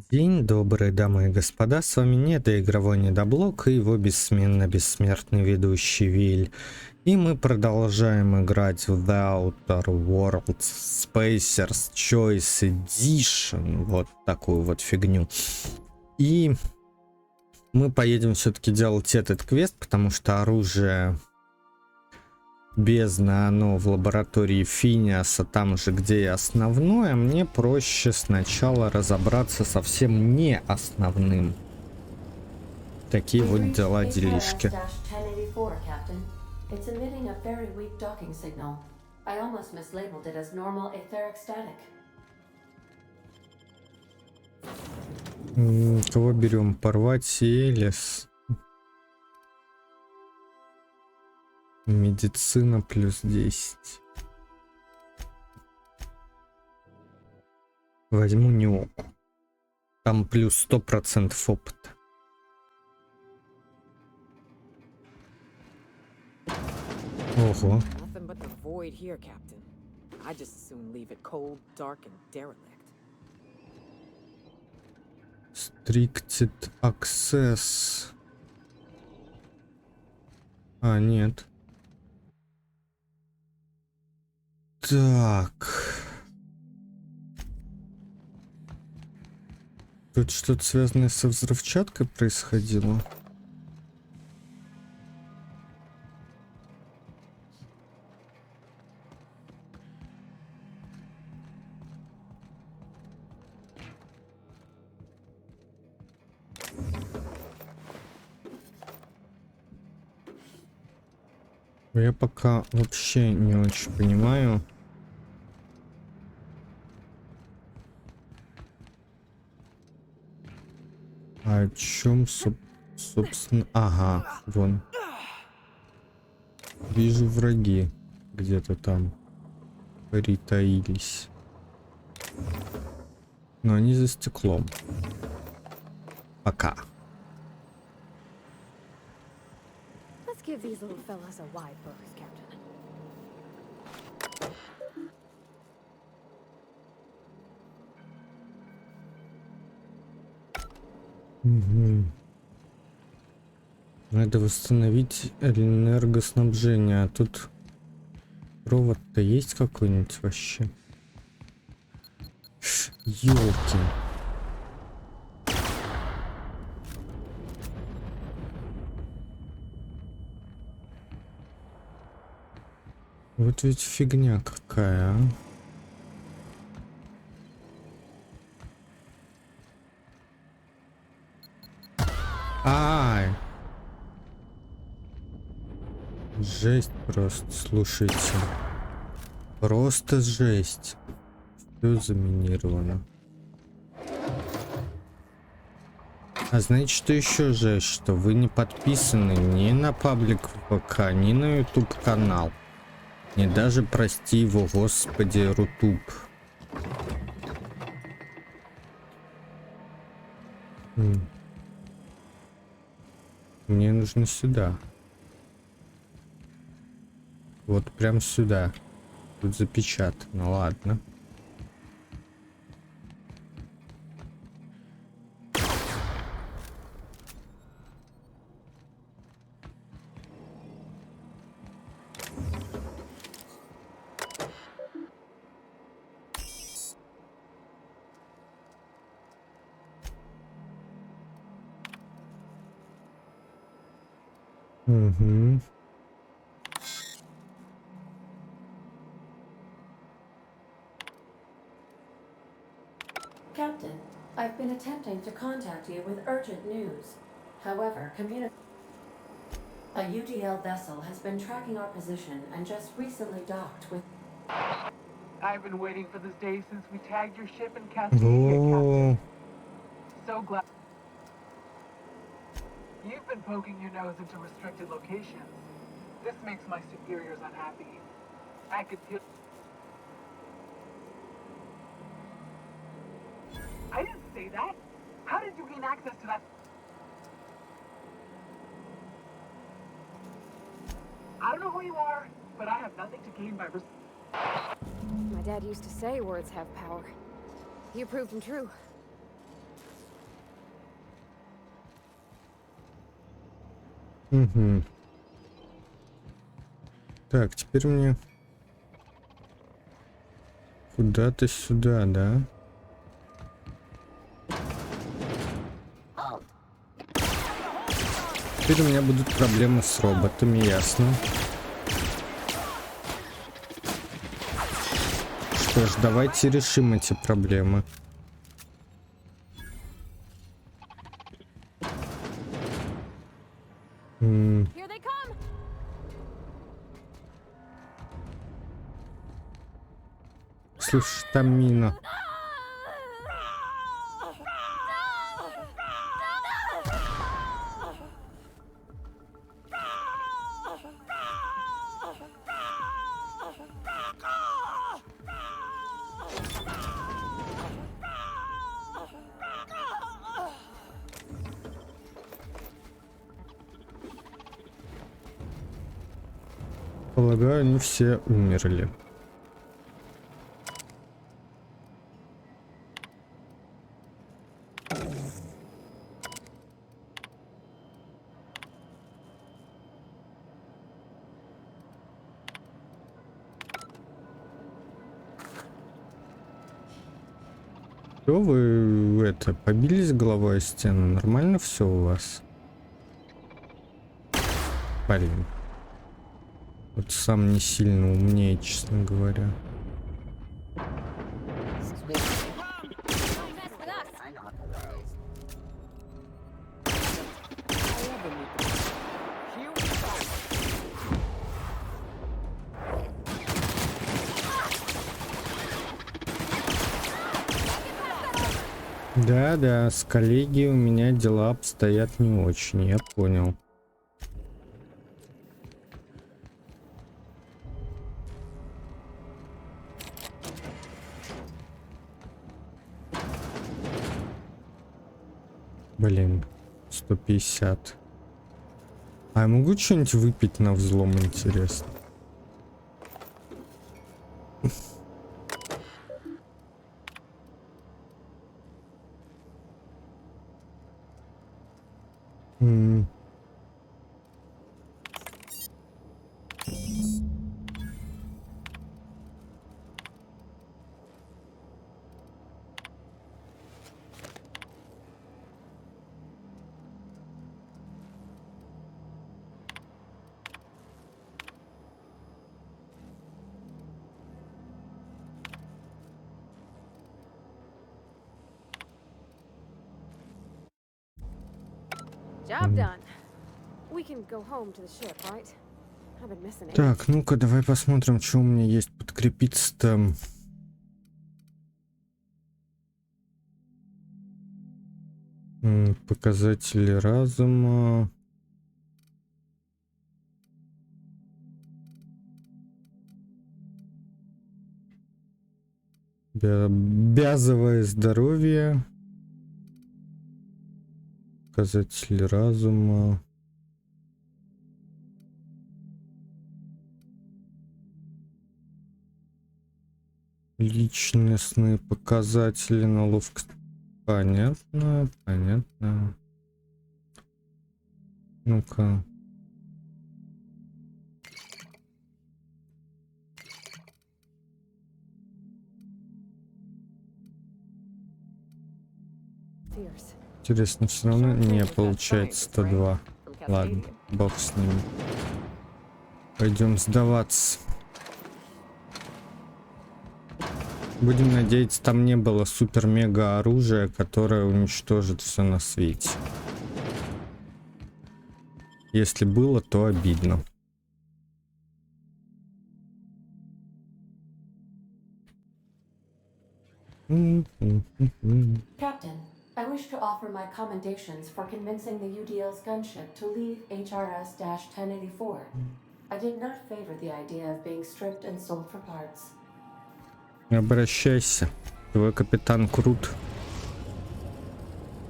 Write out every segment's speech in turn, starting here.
День добрый, дамы и господа, с вами недоигровой недоблок и его бессменно бессмертный ведущий Виль. И мы продолжаем играть в The Outer Worlds Spacer's Choice Edition, вот такую вот фигню. И мы поедем все-таки делать этот квест, потому что оружие бездна, оно в лаборатории Финиаса, там же, где и основное. Мне проще сначала разобраться со всем не основным. Такие вот дела, делишки. Кого берем? Порвать Элис. Медицина плюс 10. Возьму Неоку. Там плюс 100% опыта. Ого. Restricted access. А, нет. Так. Тут что-то связанное со взрывчаткой происходило. Я пока вообще не очень понимаю. О чем, собственно... Ага, вон. Вижу враги где-то там притаились. Но они за стеклом. Пока. Give these little fellas a wide berth, Captain. Угу. Надо восстановить энергоснабжение, а тут провод-то есть какой-нибудь вообще? Ёлки. Вот ведь фигня какая, а? Ай. Жесть просто, слушайте. Просто жесть. Все заминировано. А знаете, что еще жесть? Что вы не подписаны ни на паблик ВК, ни на YouTube канал. Не даже, прости его, господи, Рутуб. Мне нужно сюда. Вот прям сюда. Тут запечатано, ладно. Угу. Captain, I've been attempting to contact you with urgent news. However, a UDL vessel has been tracking our position and just recently docked with... I've been waiting for this day since we tagged your ship in Cascadia, Captain. So glad. You've been poking your nose into restricted locations. This makes my superiors unhappy. I could feel... I didn't say that. How did you gain access to that? I don't know who you are, but I have nothing to gain by... My dad used to say words have power. You proved them true. Угу. Так, теперь мне куда-то сюда, да? Теперь у меня будут проблемы с роботами, ясно. Что ж, давайте решим эти проблемы. Слушай, там мина. Полагаю, они все умерли. Что вы это побились головой о стену? Нормально все у вас? Блин. Вот сам не сильно умнее, честно говоря. Да, с коллегией у меня дела обстоят не очень, я понял. Блин, 150. А я могу что-нибудь выпить на взлом, интересно? Так, ну-ка, давай посмотрим, что у меня есть подкрепиться-то. Показатели разума. Бязовое здоровье. Показатели разума. Личностные показатели на ловкость. Понятно. Ну-ка. Интересно, все равно не получается 102. Ладно, бог с ними. Пойдем сдаваться. Будем надеяться, там не было супер-мега оружия, которое уничтожит все на свете. Если было, то обидно. Captain, I wish to offer my commendations for convincing the UDL's gunship to leave HRS-1084. I did not favor the idea of being stripped and sold for parts. Не обращайся, твой капитан крут.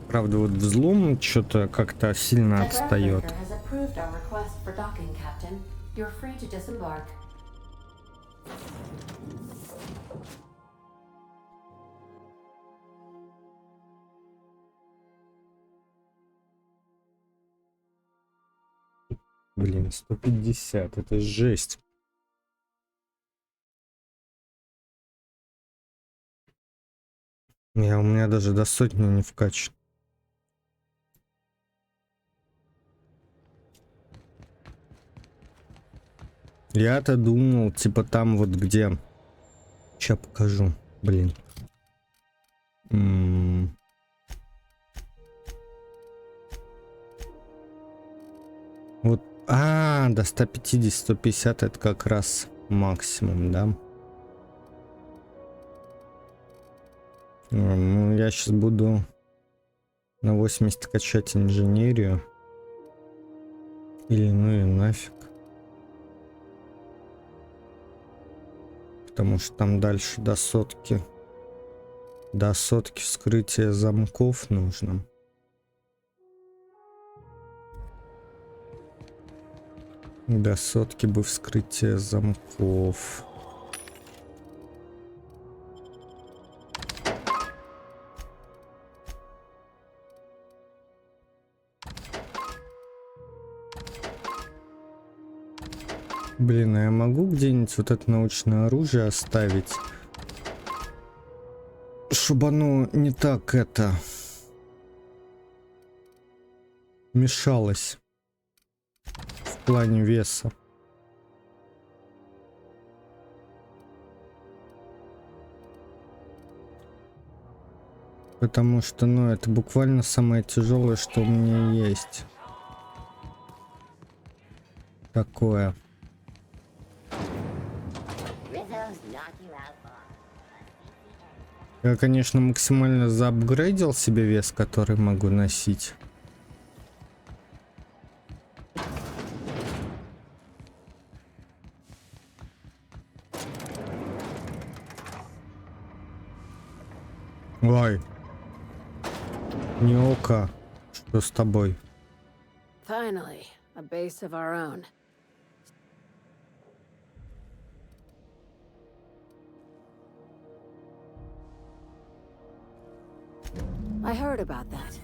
Правда, вот взлом что-то как-то сильно отстает. Блин, 150, это жесть. У меня даже до сотни не вкачан. Я-то думал, типа там вот где... Сейчас покажу, блин. Вот, до 150 это как раз максимум, да? Ну, я сейчас буду на 80 качать инженерию. Или ну и нафиг. Потому что там дальше до сотки вскрытия замков нужно. До сотки бы вскрытие замков. Блин, а я могу где-нибудь вот это научное оружие оставить? Чтобы оно не так это... мешалось. В плане веса. Потому что, ну, это буквально самое тяжелое, что у меня есть. Такое. Я, конечно, максимально заапгрейдил себе вес, который могу носить. Ой. Не око. Что с тобой? Finally, a base of our own. I heard about that.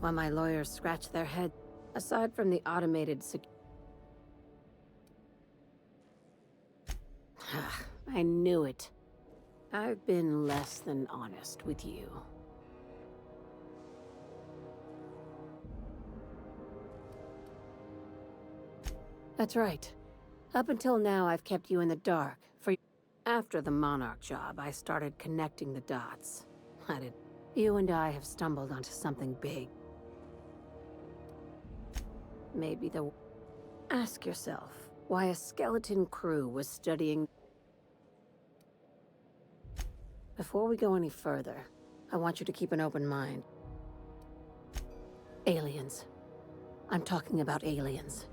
While my lawyers scratched their head, aside from the automated I knew it. I've been less than honest with you. That's right. Up until now, I've kept you in the dark. After the Monarch job, I started connecting the dots. You and I have stumbled onto something big. Maybe the... Ask yourself why a skeleton crew was studying... Before we go any further, I want you to keep an open mind. Aliens. I'm talking about aliens.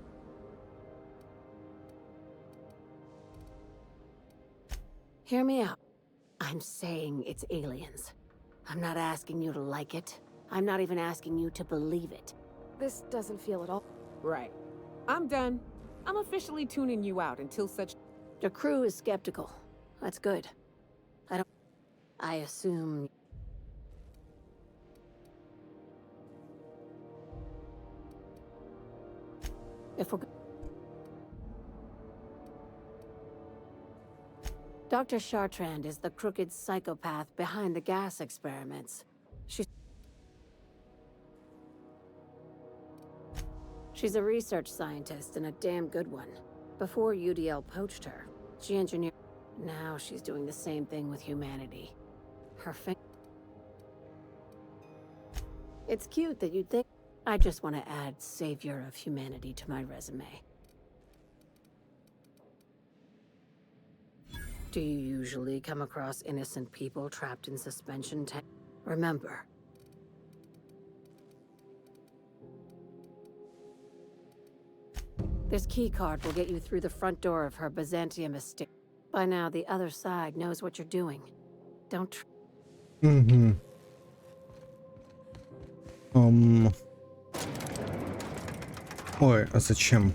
Hear me out. I'm saying it's aliens. I'm not asking you to like it. I'm not even asking you to believe it. This doesn't feel at all right. I'm done. I'm officially tuning you out until such... The crew is skeptical. That's good. I assume... If we're... Dr. Chartrand is the crooked psychopath behind the gas experiments. She's a research scientist and a damn good one. Before UDL poached her, she engineered... Now she's doing the same thing with humanity. It's cute that you'd think... I just want to add savior of humanity to my resume. Do you usually come across innocent people trapped in suspension tanks? Remember. This keycard will get you through the front door of her Byzantium estate. By now, the other side knows what you're doing. Don't... Ой, а зачем?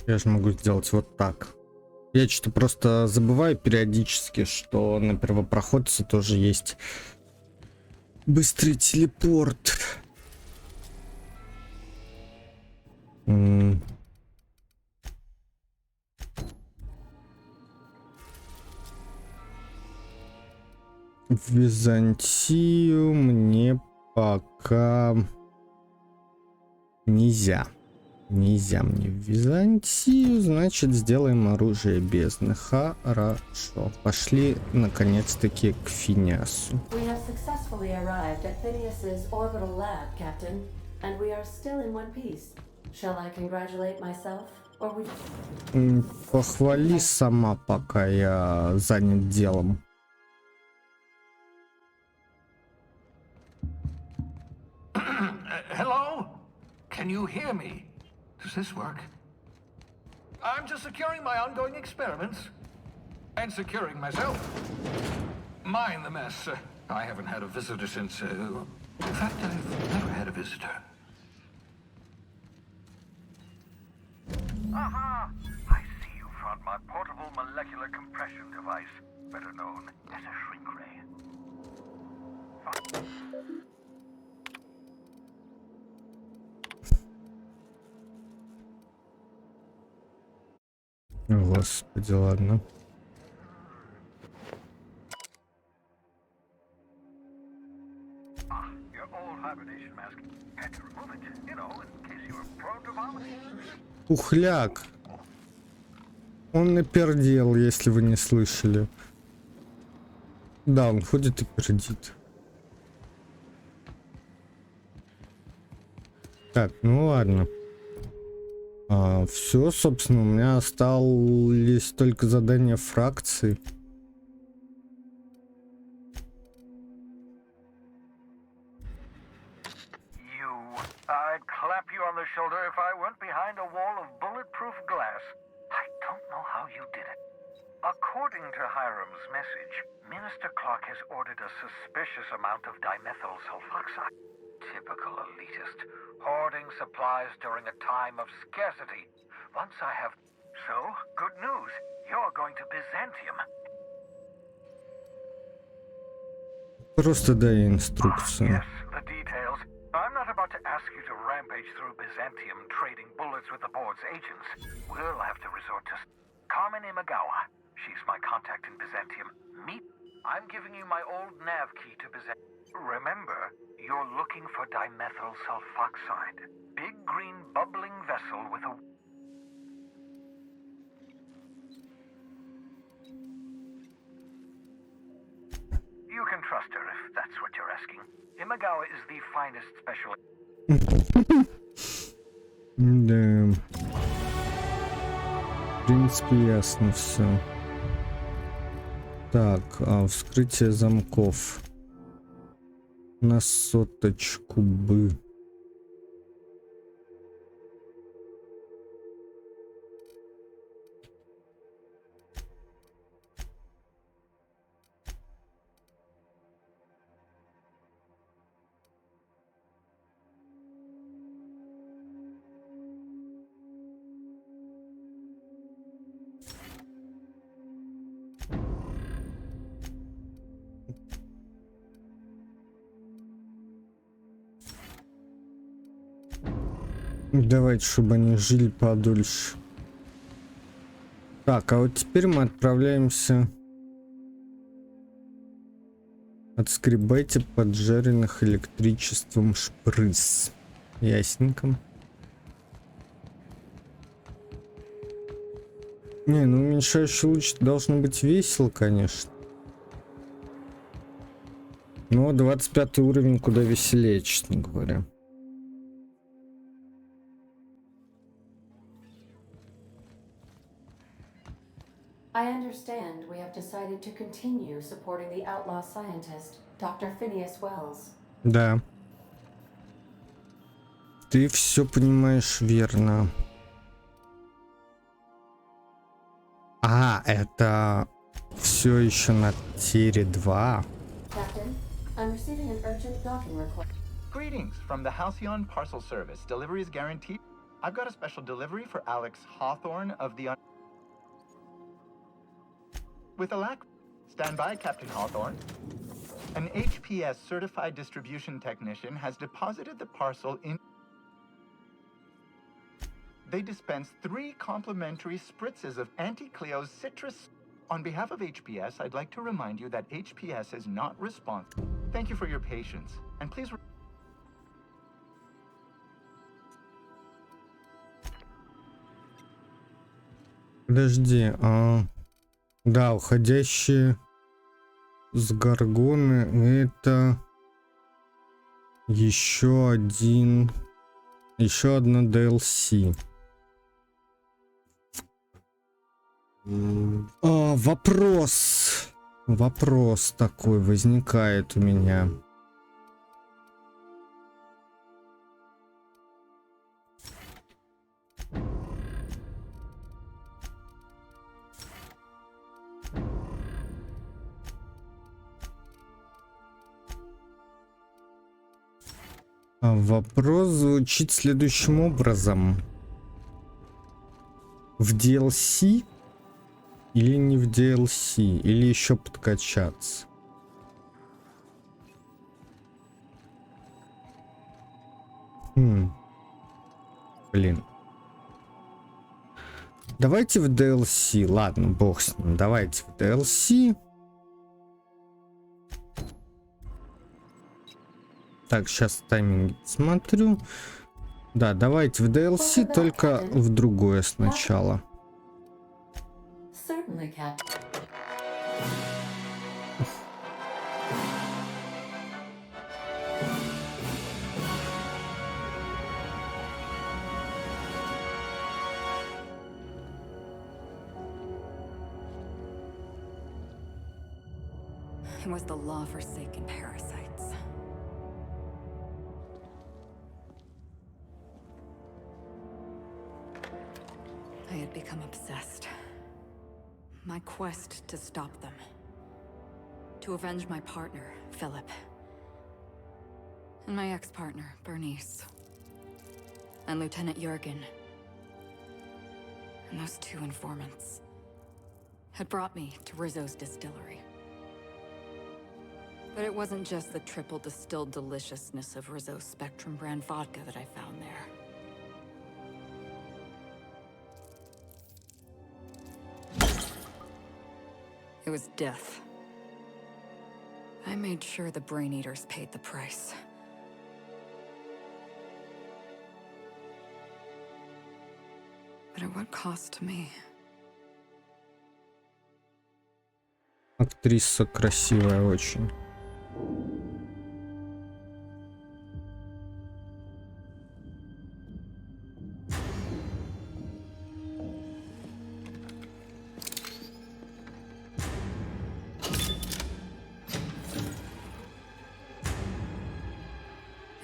Я же могу сделать вот так. Я что-то просто забываю периодически, что на первопроходце тоже есть Быстрый телепорт. В Византию мне пока нельзя. Нельзя мне в Византию, значит, сделаем оружие бездны. Хорошо. Пошли, наконец-таки, к Финиасу. We have successfully arrived at Phineas's orbital lab, Captain, and we are still in one piece. Shall I congratulate myself, or would... Похвали сама, пока я занят делом. Hello? Can you hear me? Does this work? I'm just securing my ongoing experiments. And securing myself. Mind the mess. I haven't had a visitor since... in fact, I've never had a visitor. Aha! I see you found my portable molecular compression device, better known as a shrink ray. Господи, ладно. Your old hibernation mask. Had to remove it, you know, in case you were prone to vomiting. Ухляк. Он напердел, если вы не слышали. Да, он ходит и пердит. Так, ну ладно. Все, собственно, у меня остались только задания фракции. I'd clap you on the shoulder if I weren't behind a wall of bulletproof glass. I don't know how you did it. According to Hiram's message, Minister Clark has ordered a suspicious amount of dimethyl sulfoxide. Typical elitist, hoarding supplies during a time of scarcity. Once I have... So, good news. You're going to Byzantium. Просто дай инструкцию. Yes, the details. I'm not about to ask you to rampage through Byzantium trading bullets with the board's agents. We'll have to resort to Carmen Imagawa. She's my contact in Byzantium. Meet. I'm giving you my old nav key to Byzantium. Remember, you're looking for dimethyl sulfoxide. Big green bubbling vessel with a... You can trust her if that's what you're asking. Imagawa is the finest specialist. Да. В принципе, ясно все. Так, вскрытие замков. На соточку бы. Давайте, чтобы они жили подольше. Так, а вот теперь мы отправляемся. Отскребайте поджаренных электричеством шприц. Ясненько. Не, ну уменьшающий луч должно быть весело, конечно. Но 25 уровень куда веселее, честно говоря. I understand we have decided to continue supporting the outlaw scientist, Dr. Phineas Wells. Да. Ты все понимаешь верно. А, это все еще на тире 2. Captain, I'm receiving an urgent docking request. Greetings from the Halcyon Parcel Service. Delivery is guaranteed. I've got a special delivery for Alex Hawthorne of the... With a lack... Stand by, Captain Hawthorne. An HPS certified distribution technician has deposited the parcel in. They dispense 3 complimentary spritzes of Anti-Cleo's citrus. On behalf of HPS, I'd like to remind you that HPS is not responsible. Thank you for your patience, and please. Подожди, да, уходящие с Горгоны это еще одно DLC. Вопрос такой возникает у меня. Вопрос звучит следующим образом. В DLC или не в DLC? Или еще подкачаться? Блин. Давайте в DLC. Ладно, бог с ним. Давайте в DLC. Так, сейчас тайминг смотрю. Да, давайте в DLC, только в другое сначала. It was the law-forsaken parasites. I had become obsessed. My quest to stop them. To avenge my partner, Philip. And my ex-partner, Bernice. And Lieutenant Jurgen. And those 2 informants had brought me to Rizzo's distillery. But it wasn't just the triple distilled deliciousness of Rizzo's Spectrum brand vodka that I found there. It was death. I made sure the Brain Eaters paid the price. But at what cost to me? Актриса красивая очень.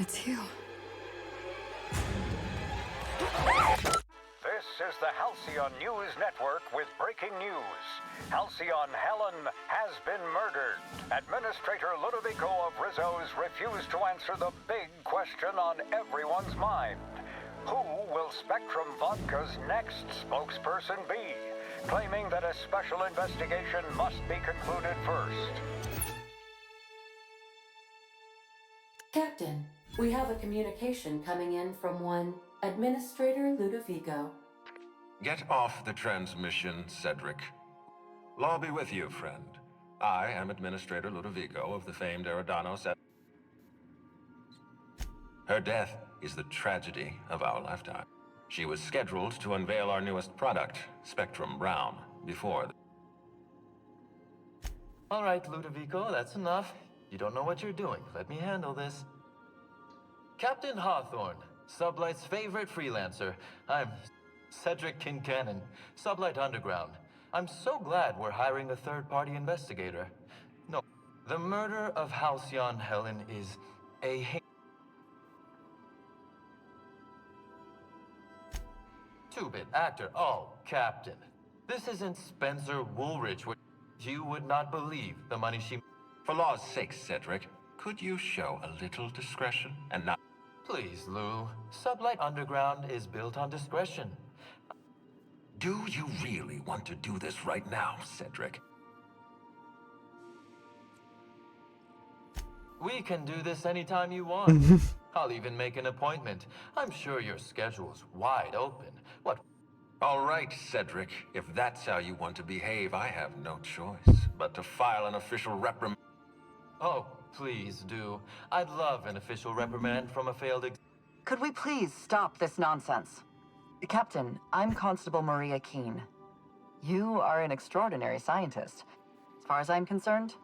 It's you. This is the Halcyon News Network with breaking news. Halcyon Helen has been murdered. Administrator Ludovico of Rizzo's refused to answer the big question on everyone's mind. Who will Spectrum Vodka's next spokesperson be? Claiming that a special investigation must be concluded first. Captain, we have a communication coming in from one Administrator Ludovico. Get off the transmission, Cedric. Law be with you, friend. I am Administrator Ludovico of the famed Eridano set. Her death is the tragedy of our lifetime. She was scheduled to unveil our newest product, Spectrum Brown, before. All right, Ludovico, that's enough. You don't know what you're doing. Let me handle this. Captain Hawthorne, Sublight's favorite freelancer. I'm Cedric Kincannon, Sublight Underground. I'm so glad we're hiring a third-party investigator. No, the murder of Halcyon Helen is a two-bit actor. Oh, Captain. This isn't Spencer Woolrich. You would not believe the money she... For law's sake, Cedric, could you show a little discretion and not... Please, Lou. Sublight Underground is built on discretion. Do you really want to do this right now, Cedric? We can do this anytime you want. I'll even make an appointment. I'm sure your schedule's wide open. What? All right, Cedric. If that's how you want to behave, I have no choice but to file an official reprimand. Oh, please do. I'd love an official reprimand from a failed Could we please stop this nonsense? Captain, I'm Constable Maria Keene. You are an extraordinary scientist. As far as I'm concerned,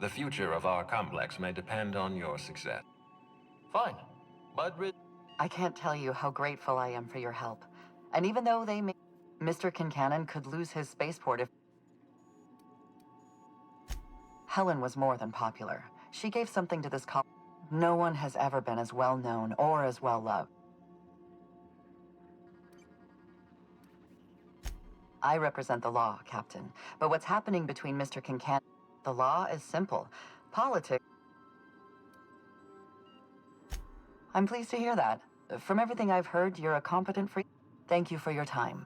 The future of our complex may depend on your success. Fine. But I can't tell you how grateful I am for your help. And even though they may... Mr. Kincannon could lose his spaceport if... Helen was more than popular. She gave something to this college. No one has ever been as well known or as well loved. I represent the law, Captain. But what's happening between Mr. Kincannon... The law is simple. Politics... I'm pleased to hear that. From everything I've heard, you're a competent free... Thank you for your time.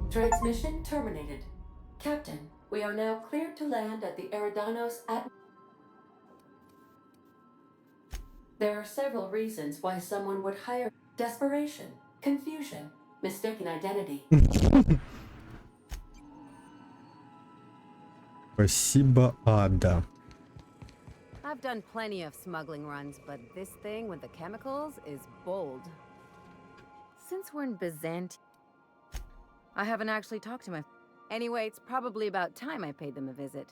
Transmission terminated. Captain, we are now cleared to land at the Eridanos at... There are several reasons why someone would hire desperation, confusion, mistaken identity. Спасибо, Ада. I've done plenty of smuggling runs, but this thing with the chemicals is bold. Since we're in Byzantium, I haven't actually talked to my... Anyway, it's probably about time I paid them a visit.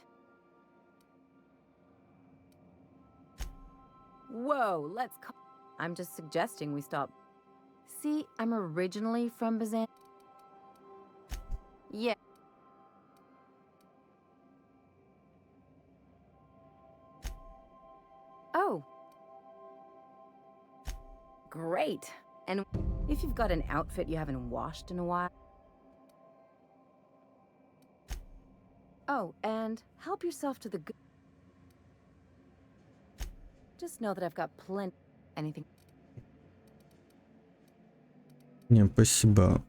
Whoa, let's call... I'm just suggesting we stop. See, I'm originally from Byzantium. Yeah. Oh. Great. And if you've got an outfit you haven't washed in a while... Oh, and help yourself to the good... Just know that I've got plenty... Anything... Не, спасибо.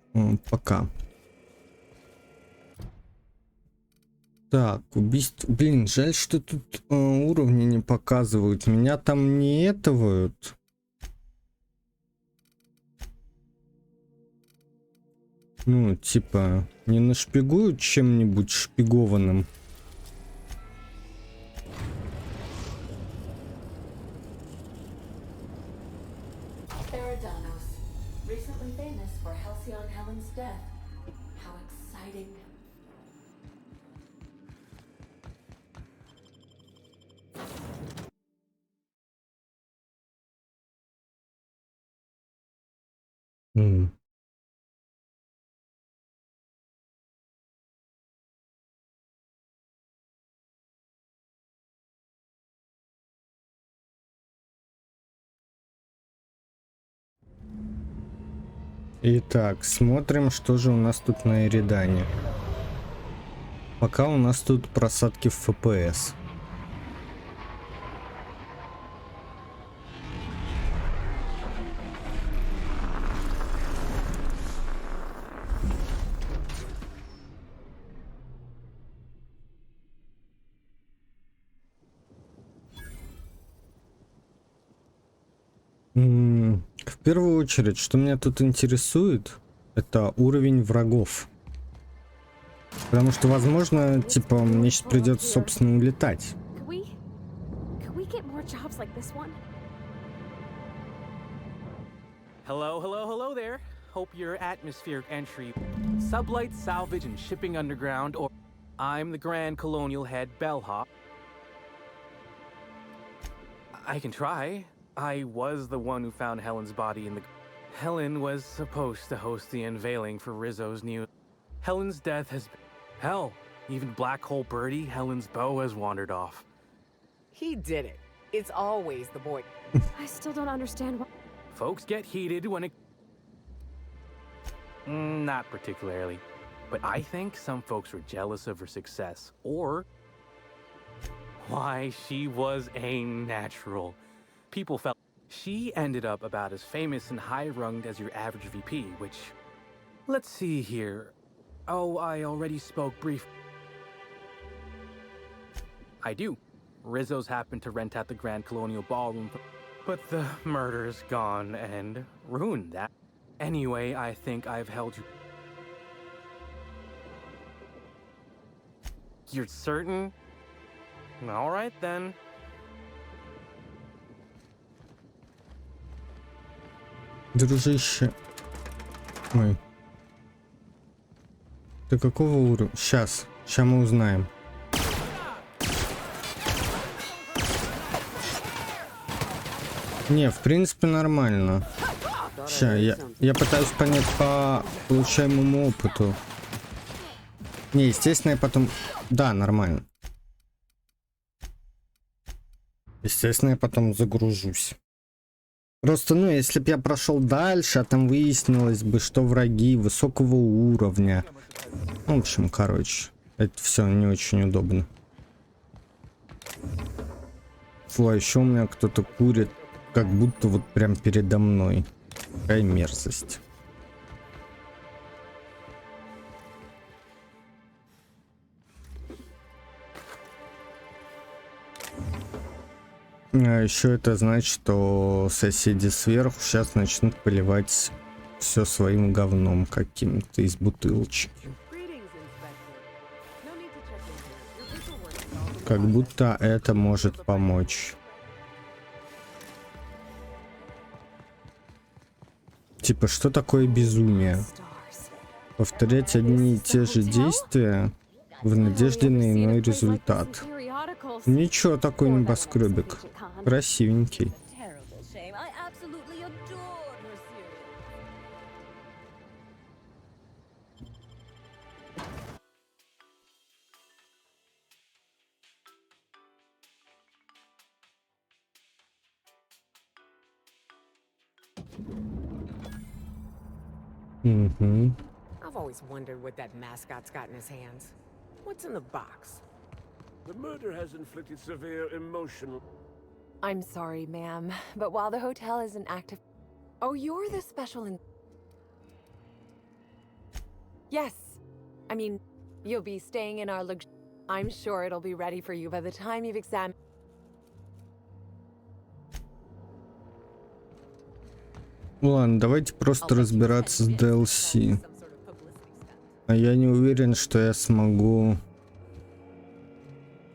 Пока. Так, убийство. Блин, жаль, что тут уровни не показывают. Меня там не этовают. Ну, типа, не нашпигуют чем-нибудь шпигованным. Eridanos, recently famous for Halcyon Helen's death. How exciting. Итак, смотрим, что же у нас тут на Эридане. Пока у нас тут просадки в FPS. В первую очередь, что меня тут интересует, это уровень врагов. Потому что, возможно, типа, мне сейчас придется, собственно, улетать. Hello there. Hope your atmospheric entry, sublight salvage and shipping underground, or I'm the Grand Colonial Head Bellhop. I can try. I was the one who found Helen's body in the... Helen was supposed to host the unveiling for Rizzo's new... Helen's death has been... Hell, even Black Hole Birdie, Helen's beau, has wandered off. He did it. It's always the boy. I still don't understand why... Folks get heated when it... Not particularly. But I think some folks were jealous of her success, or... Why, she was a natural. People felt she ended up about as famous and high-runged as your average VP, which... Let's see here. Oh, I already spoke brief. I do. Rizzo's happened to rent out the Grand Colonial Ballroom, but the murder's gone and ruined that. Anyway, I think I've held you. You're certain? All right then. Дружище. Ой. Ты какого уровня? Сейчас мы узнаем. Не, в принципе, нормально. Ща, я пытаюсь понять по получаемому опыту. Не, естественно, я потом... Да, нормально. Естественно, я потом загружусь. Просто, ну, если бы я прошел дальше, а там выяснилось бы, что враги высокого уровня. В общем, короче, это все не очень удобно. Фу, а еще у меня кто-то курит, как будто вот прям передо мной. Какая мерзость. А еще это значит, что соседи сверху сейчас начнут поливать все своим говном каким-то из бутылочки. Как будто это может помочь. Типа, что такое безумие? Повторять одни и те же действия в надежде на иной результат. Ничего, такой небоскребик. Красивенький. I've always wondered what that mascot's got in his hands. What's in the box? The murder has inflicted severe emotional... I'm sorry, ma'am, but while the hotel is an active... Oh, you're the special Yes. I mean, you'll be staying in our I'm sure it'll be ready for you by the time you've examined... Ладно, давайте просто разбираться с DLC. А я не уверен, что я смогу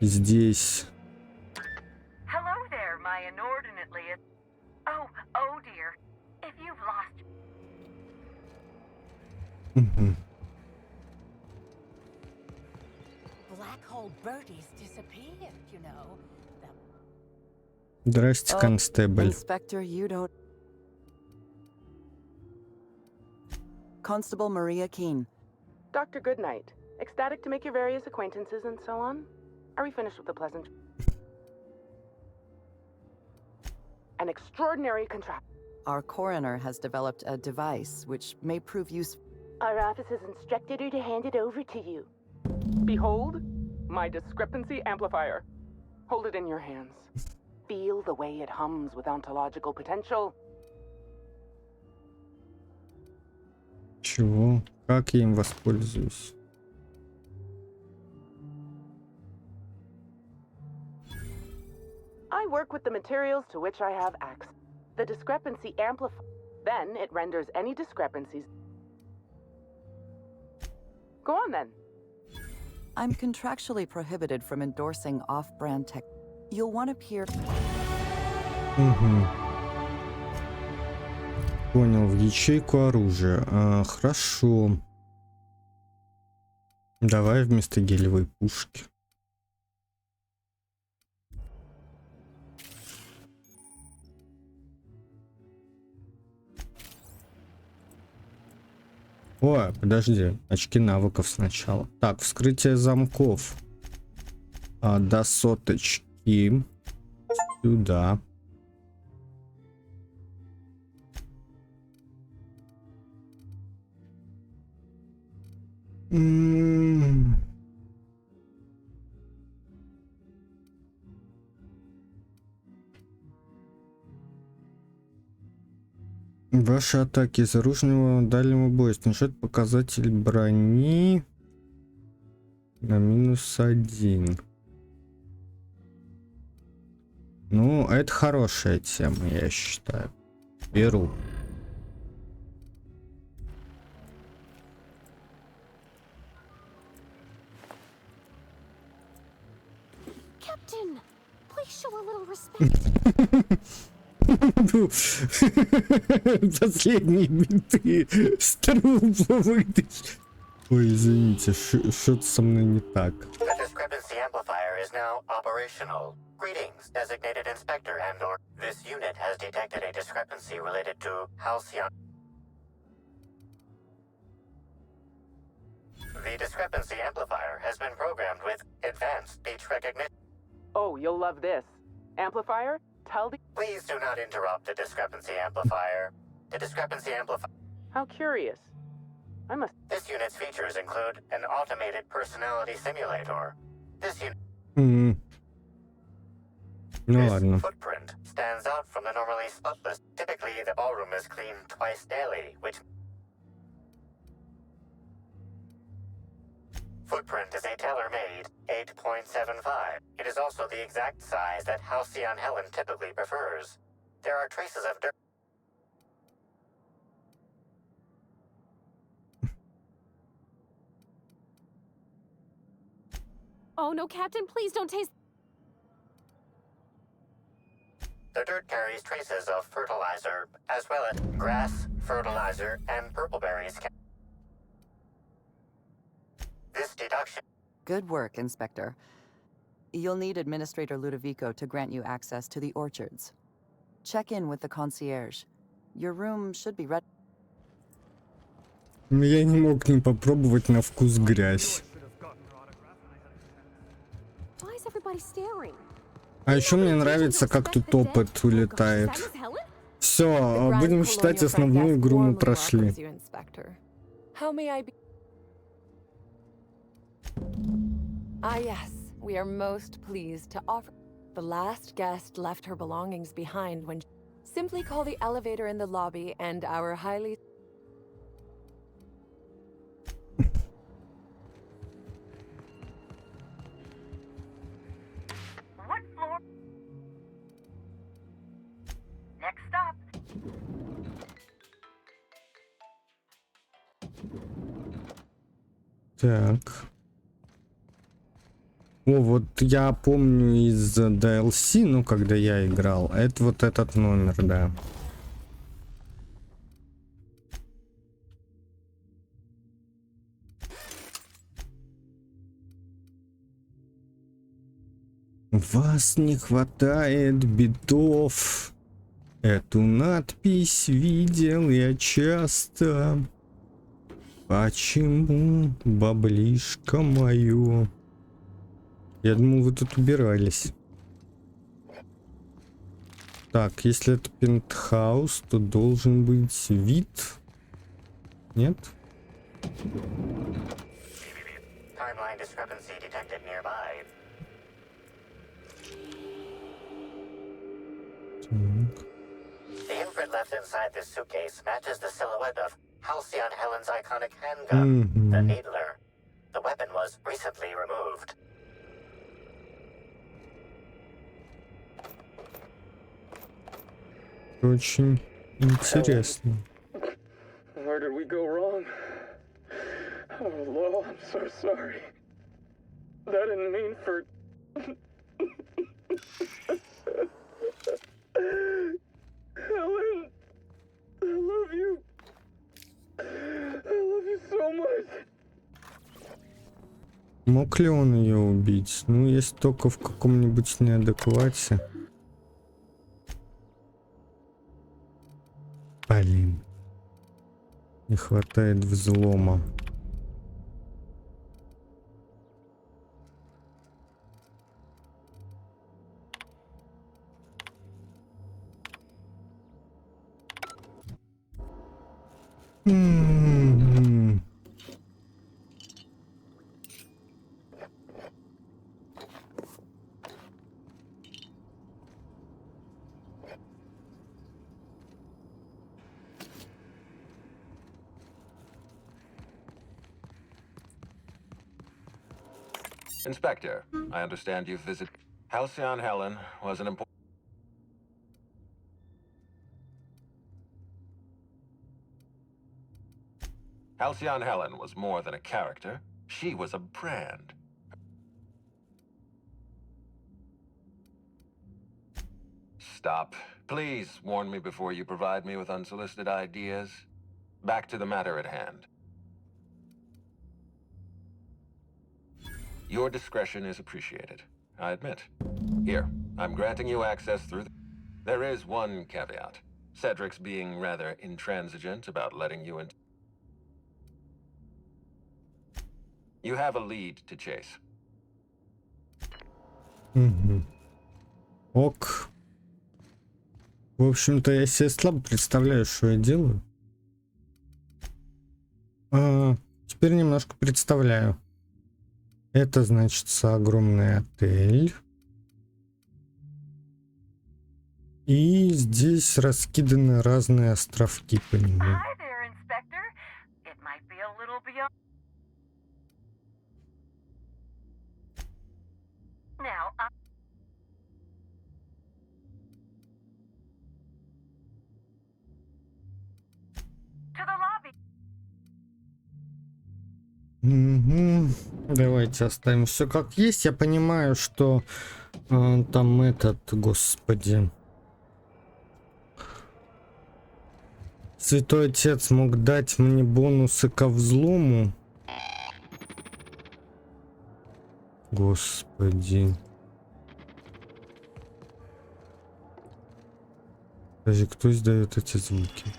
здесь. Hello there, my inordinately... Oh dear. If you've lost... Black hole birdies disappeared, you know. Здрасте, констебль. Inspector, you don't... Constable Maria Keene. Dr. Goodnight. Ecstatic to make your various acquaintances and so on. Are we finished with the pleasant? An extraordinary contract. Our coroner has developed a device which may prove useful. Our office has instructed her to hand it over to you. Behold, my discrepancy amplifier. Hold it in your hands. Feel the way it hums with ontological potential. Чего? Как я им воспользуюсь? I work with the materials to which I have access. The discrepancy amplifies. Then it renders any discrepancies. Go on then. I'm contractually prohibited from endorsing off-brand tech. You'll want to peer... Понял, в ячейку оружия. Хорошо. Давай вместо гелевой пушки. О, подожди. Очки навыков сначала. Так, вскрытие замков. До 100 очки. Сюда. Ваши атаки из оружного дальнего боя снижают показатель брони на -1. Ну, это хорошая тема, я считаю. Беру. Captain, please show a little respect. Последние биты с трупа вытащи. Ой, извините, что-то со мной не так. The discrepancy amplifier is now operational. Greetings, designated inspector and/or. This unit has detected a discrepancy related to Halcyon. The discrepancy amplifier has been programmed with advanced speech recognition. Oh, you'll love this. Amplifier, tell the... Please do not interrupt the discrepancy amplifier. The discrepancy amplifier... How curious. This unit's features include an automated personality simulator. This unit... Ну This ладно. footprint stands out from the normally spotless. Typically, the ballroom is cleaned twice daily, which... Footprint is a tailor-made 8.75. It is also the exact size that Halcyon Helen typically prefers. There are traces of dirt... Oh no, Captain, please don't taste... The dirt carries traces of fertilizer, as well as grass, fertilizer, and purple berries. This deduction... Good work, Inspector. You'll need Administrator Ludovico to grant you access to the orchards. Check in with the concierge. Your room should be ready. Я не мог не попробовать на вкус грязь. Why is everybody staring? А еще мне нравится, как тут опыт улетает. Все, будем считать, основную игру мы прошли. How may I be? Ah, yes. We are most pleased to offer. The last guest left her belongings behind when. Simply call the elevator in the lobby and our highly. What floor? Next stop. Так. О, вот я помню из DLC, ну, когда я играл, это вот этот номер, да. Вас не хватает битов. Эту надпись видел я часто. Почему, баблишко мое? Я думал, вы тут убирались. Так, если это пентхаус, то должен быть вид. Нет? Timeline discrepancy detected nearby. The imprint left inside this suitcase matches the silhouette of Halcyon Helen's iconic handgun, the Needler. The weapon was recently removed. Очень интересно. Where did we go wrong? Oh, Lo, I'm so sorry. That didn't mean for... Helen, I love you. I love you so much. Мог ли он ее убить? Ну, если только в каком-нибудь неадеквате. Блин. Не хватает взлома. Inspector, I understand you've visited. Halcyon Helen was an important. Halcyon Helen was more than a character. She was a brand. Stop. Please warn me before you provide me with unsolicited ideas. Back to the matter at hand. Your discretion is appreciated, I admit. Here, I'm granting you access through There is one caveat. Cedric's being rather intransigent about letting you in. You have a lead to chase. Угу. Ок. В общем-то, я себе слабо представляю, что я делаю. Теперь немножко представляю. Это, значит, огромный отель. И здесь раскиданы разные островки по нему. Угу. Давайте оставим все как есть. Я понимаю, что там этот, господи, Святой Отец мог дать мне бонусы ко взлому. Господи. Подожди, кто издает эти звуки?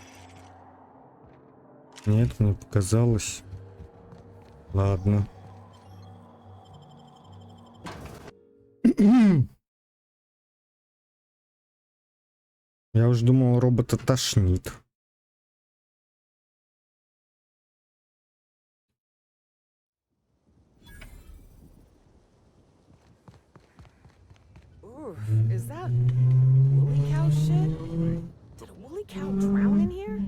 Нет, мне показалось. Ладно. Я уж думал, робота тошнит. Is that woolly cow shit? Did a woolly cow drown in here?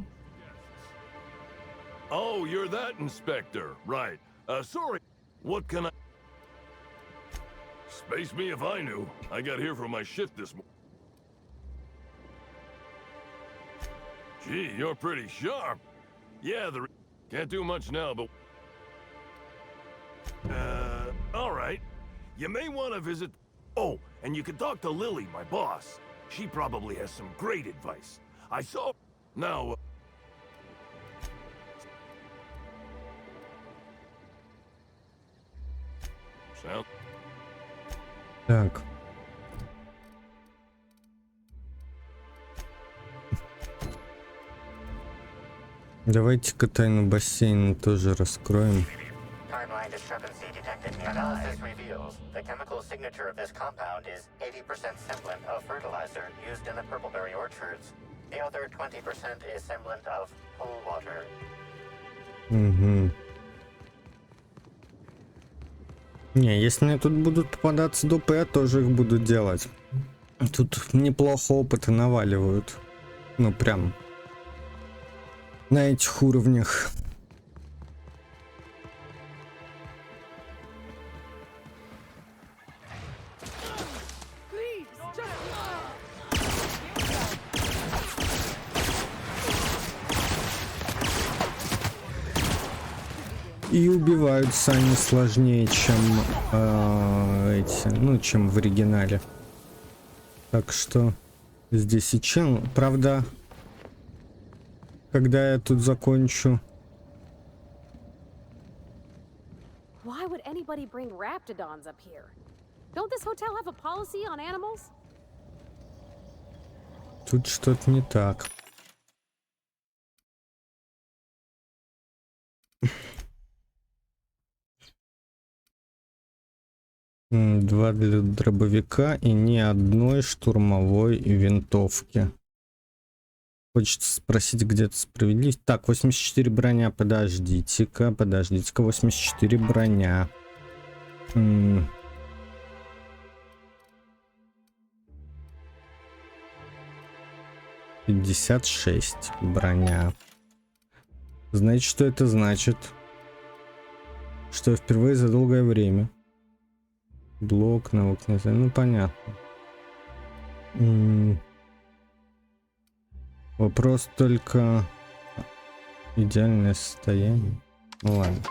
Oh, you're that inspector, right? Sorry. What can I... Space me if I knew. I got here for my shift this morning. Gee, you're pretty sharp. Yeah, can't do much now, but... all right. You may want to visit... Oh, and you can talk to Lily, my boss. She probably has some great advice. I saw... Now... Так. Давайте-ка тайну бассейна тоже раскроем. Timeline discrepancy detected. Analysis reveals the chemical signature of this compound is 80% semblant of fertilizer used in the purpleberry orchards. The other 20% is semblant of pool water. Угу. Не, если мне тут будут попадаться допы, я тоже их буду делать. Тут неплохо опыта наваливают. Ну прям на этих уровнях. И убиваются они сложнее, чем эти, ну, чем в оригинале. Так что здесь и чем. Правда, когда я тут закончу. Why would anybody bring raptidons up here? Don't this hotel have a policy on animals? Тут что-то не так. Два для дробовика и ни одной штурмовой винтовки. Хочется спросить, где-то справедливость. Так, 84 броня, подождите-ка, 84 броня. 56 броня. Знаете, что это значит? Что я впервые за долгое время Блок, навык, не знаю. Ну, понятно. Вопрос только идеальное состояние. Ну ладно.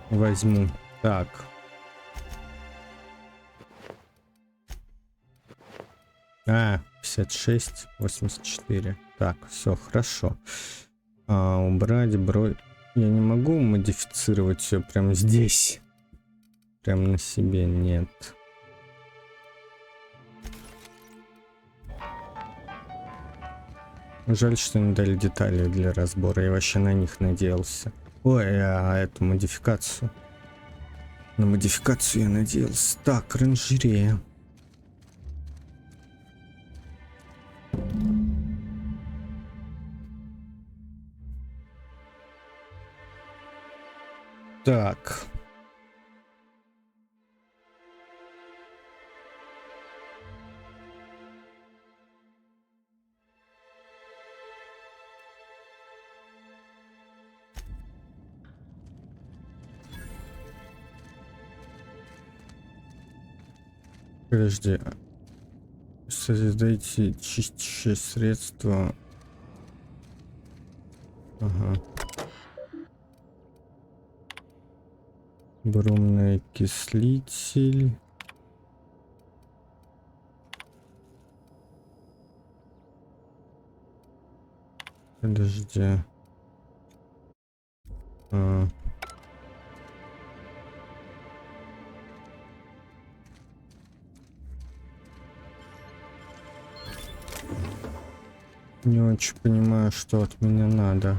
Возьму. Так. А, 56, 84. Так, все хорошо. Убрать бронь. Я не могу модифицировать все прямо здесь. Прям на себе нет. Жаль, что не дали детали для разбора. Я вообще на них надеялся. Ой, эту модификацию. На модификацию я надеялся. Так, оранжерея. Так. Подожди. Создайте чистящее средство. Ага. Бромный окислитель. Подожди. Не очень понимаю, что от меня надо.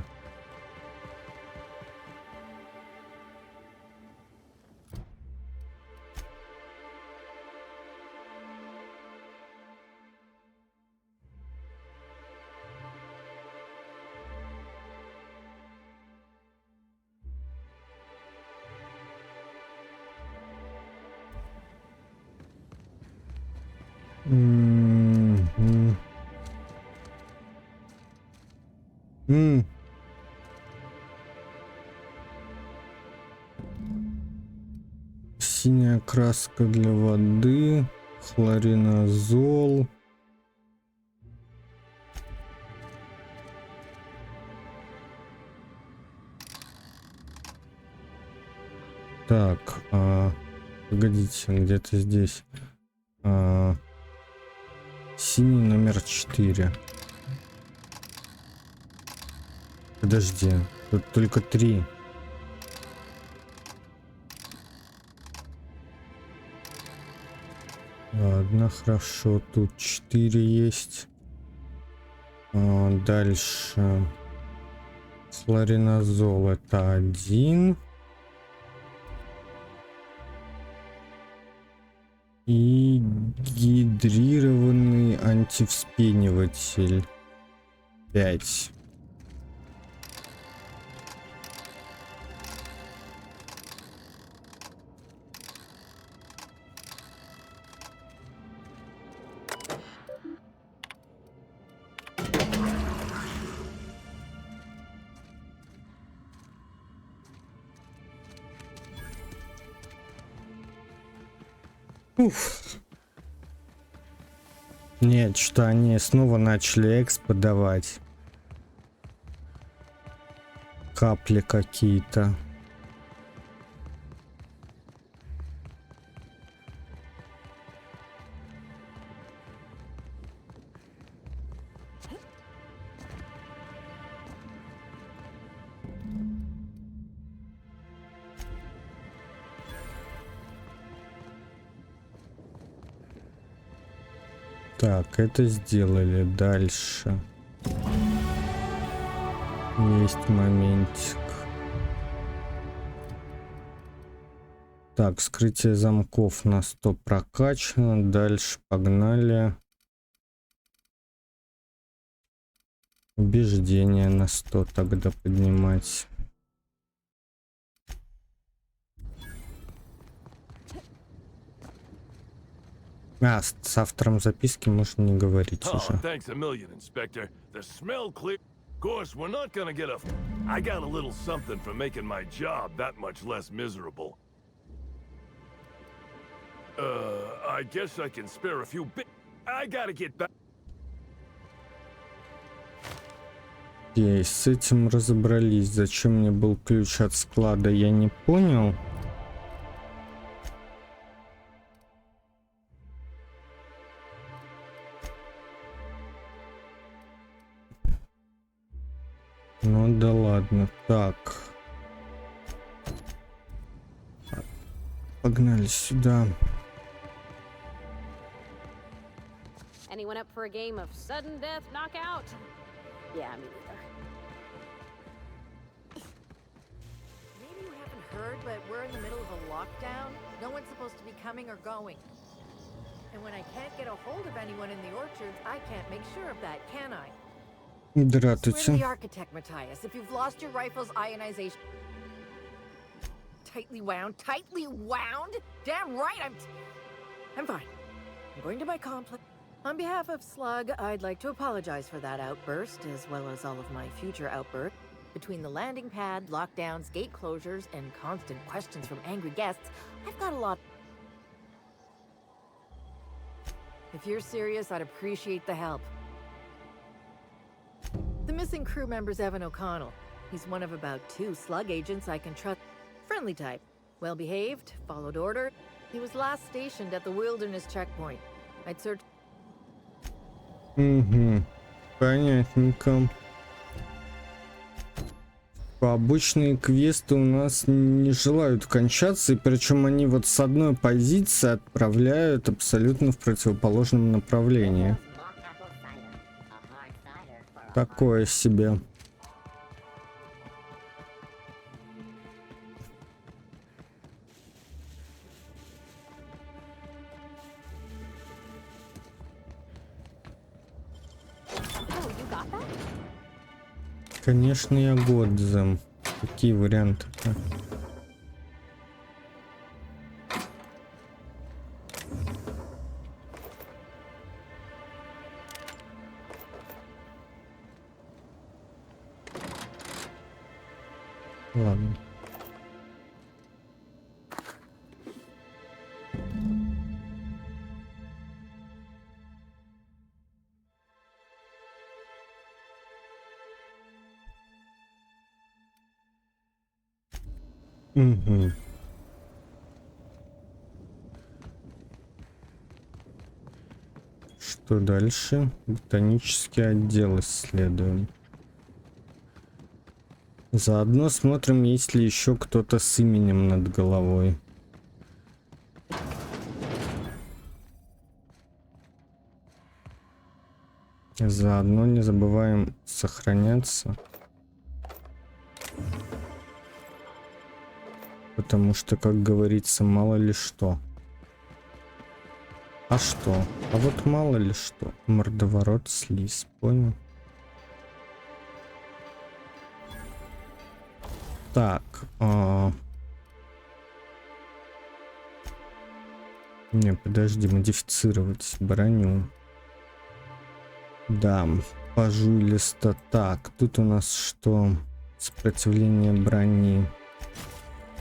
Синяя краска для воды, хлоринозол. Так, погодите, где-то здесь. Синий номер 4. Подожди, тут только 3. Ладно, хорошо, тут 4 есть. Дальше хлоринозол это 1. И гидрированный антивспениватель 5. Уф. Нет, что они снова начали экспо давать. Капли какие-то. Так, это сделали. Дальше. Есть моментик. Так, скрытие замков на 100 прокачано. Дальше погнали. Убеждение на 100 тогда поднимать. С автором записки можно не говорить уже. Thanks a million, Inspector. The smell clear. Of course, we're not gonna get a... I got a little something for making my job that much less miserable. I guess I can spare a few bits. I gotta get back. Окей, с этим разобрались. Зачем мне был ключ от склада, я не понял. Ну да ладно. Так. Погнали сюда. Anyone up for a game of sudden death knockout? Yeah, me neither. Maybe you haven't heard, but we're in the middle of a lockdown. No one's supposed to be coming or going. And when I can't get a hold of anyone in the orchards, I can't make sure of that, can I? Swear to Здравствуйте. the architect, Matthias, if you've lost your rifle's ionization... Tightly wound? Tightly wound? Damn right, I'm fine. I'm going to my complex. On behalf of Slug, I'd like to apologize for that outburst, as well as all of my future outbursts. Between the landing pad, lockdowns, gate closures, and constant questions from angry guests, I've got a lot. If you're serious, I'd appreciate the help. The missing crew member's Evan O'Connell. He's one of about 2 Slug agents I can trust. Friendly type. Well-behaved, followed order. He was last stationed at the Wilderness checkpoint. I'd search... Угу. Понятненько. Обычные квесты у нас не желают кончаться, и причем они вот с одной позиции отправляют абсолютно в противоположном направлении. Такое себе. Конечно, я Годзем. Какие варианты-то? Ладно. Угу. Что дальше? Ботанический отдел исследуем. Заодно смотрим, есть ли еще кто-то с именем над головой. Заодно не забываем сохраняться. Потому что, как говорится, мало ли что. А что? А вот мало ли что. Мордоворот слиз, понял? Так. Не, подожди, модифицировать броню. Да, пожулисто. Так, тут у нас что? Сопротивление брони.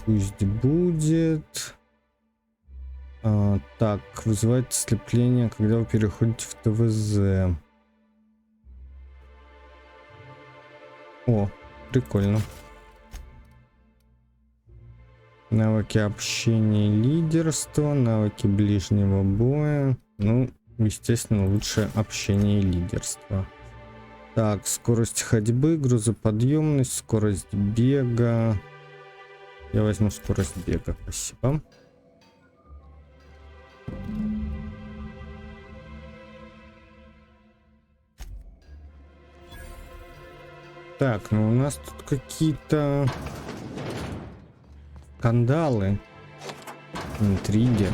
Пусть будет. Так, вызывает ослепление, когда вы переходите в ТВЗ. О, прикольно. Навыки общения и лидерства, навыки ближнего боя. Ну, естественно, лучше общение и лидерство. Так, скорость ходьбы, грузоподъемность, скорость бега. Я возьму скорость бега, спасибо. Так, ну у нас тут какие-то скандалы, интриги.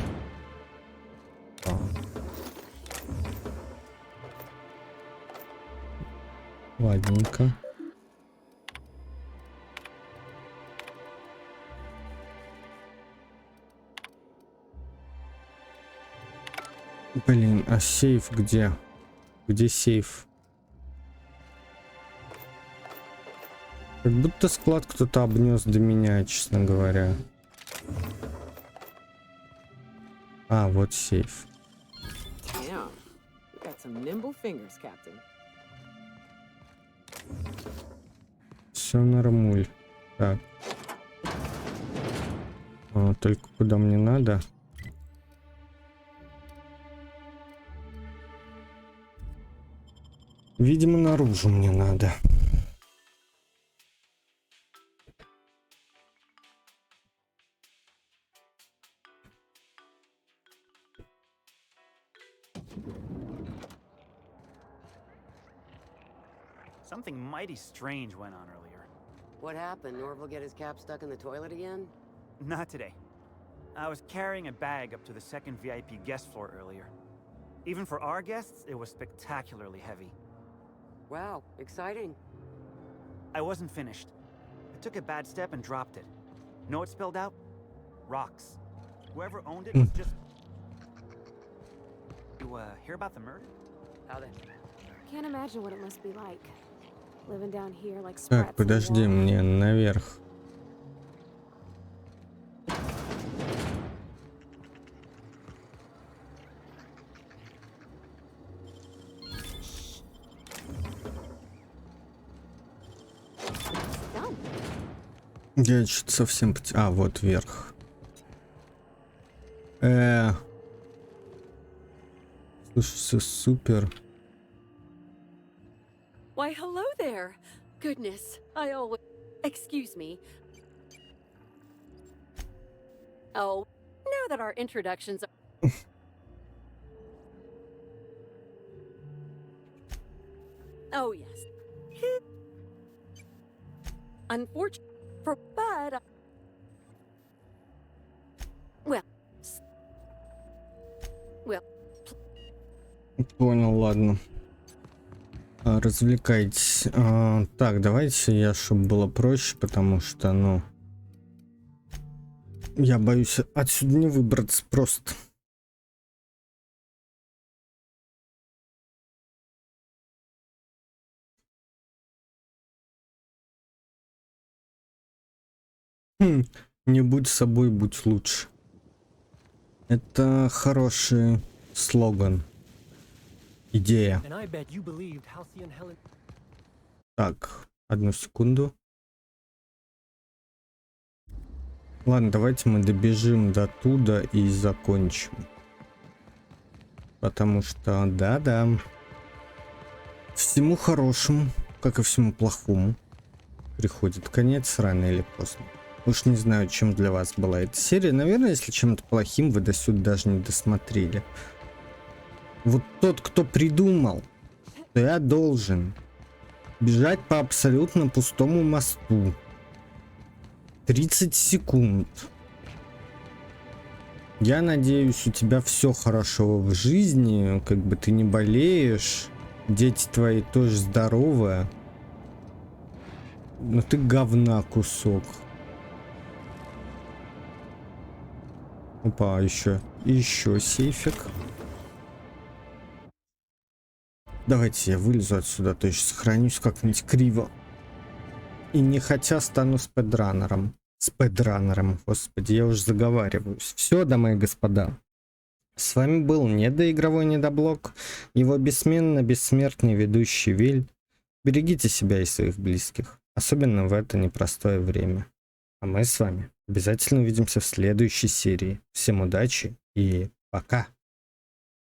Ладненько. Блин, а сейф где? Где сейф? Как будто склад кто-то обнес до меня, честно говоря. А, вот сейф. Damn. You got some nimble fingers, Captain. Все нормуль. Так. Только куда мне надо? Видимо, наружу мне надо. Something mighty strange went on earlier. What happened? Norval get his cap stuck in the toilet again? Not today. I was carrying a bag up to the second VIP guest floor earlier. Even for our guests, it was spectacularly heavy. Wow, exciting. I wasn't finished. I took a bad step and dropped it. Know what spilled out? Rocks. Whoever owned it was just... You, hear about the murder? How then? Can't imagine what it must be like. Living down here like Так, подожди, мне наверх. Я что-то совсем... А, вот вверх. Слушай, все супер. Why, hello there. Goodness, I always... Excuse me. Oh, now that our introductions are... Oh, yes. Unfortunately, but... Well... Well... Понял, ладно. Развлекайтесь. Так, давайте я, чтобы было проще, потому что, ну... Я боюсь отсюда не выбраться просто. Не будь собой, будь лучше. Это хороший слоган. Идея. Так, одну секунду. Ладно, давайте мы добежим до туда и закончим. Потому что, да-да, всему хорошему, как и всему плохому, приходит конец рано или поздно. Уж не знаю, чем для вас была эта серия. Наверное, если чем-то плохим, вы до сюда даже не досмотрели. Вот тот, кто придумал, что я должен бежать по абсолютно пустому мосту 30 секунд. Я надеюсь, у тебя все хорошо в жизни, как бы ты не болеешь, дети твои тоже здоровые. Но ты говна кусок. Опа, еще сейфик. Давайте я вылезу отсюда, то есть сохранюсь как-нибудь криво. И не хотя стану спидранером. Господи, я уже заговариваюсь. Все, дамы и господа. С вами был недоигровой недоблок. Его бессменно бессмертный ведущий Виль. Берегите себя и своих близких. Особенно в это непростое время. А мы с вами обязательно увидимся в следующей серии. Всем удачи и пока.